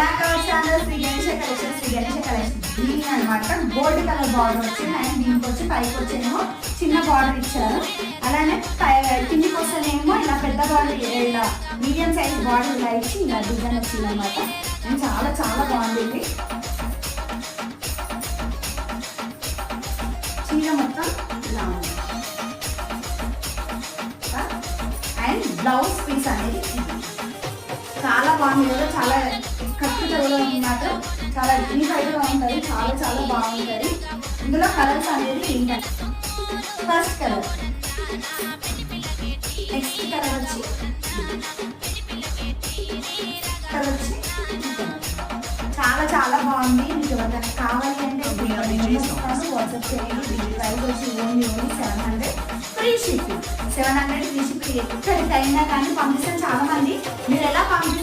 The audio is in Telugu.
Welcome to our channel Shri Ganesha collection green అనమాట. గోల్డ్ కలర్ బార్డర్ వచ్చింది అండ్ దీనికి వచ్చి పైకి వచ్చేమో చిన్న బార్డర్ ఇచ్చారు. అలానే కిందికి వస్తేనేమో ఇలా పెద్ద బార్డర్, ఇలా మీడియం సైజ్ బార్డర్ ఇలా ఇచ్చి ఇలా డిజైన్ వచ్చింది అనమాట. అండ్ చాలా చాలా బాగుంది. చీర మొత్తం ఇలా ఉంది అండ్ బ్లౌజ్ పీస్ అనేది చాలా బాగుంది కదా. చాలా కట్టుదల మాత్రం చాలా డిఫైడ్గా ఉంటుంది. చాలా చాలా బాగుంటుంది. ఇందులో కలర్స్ అనేది ఏంటంటే ఫస్ట్ కలర్, నెక్స్ట్ కలర్ వచ్చి చాలా చాలా బాగుంది. మీకు ఎవరైనా కావాలి అంటే వాట్సాప్ చేయండి. ప్రైస్ వచ్చి only 700 free shipping. 700 free shipping. ఎక్కడికైనా కానీ పంపిస్తాను. చాలా మంది మీరు ఎలా పంపిస్తారు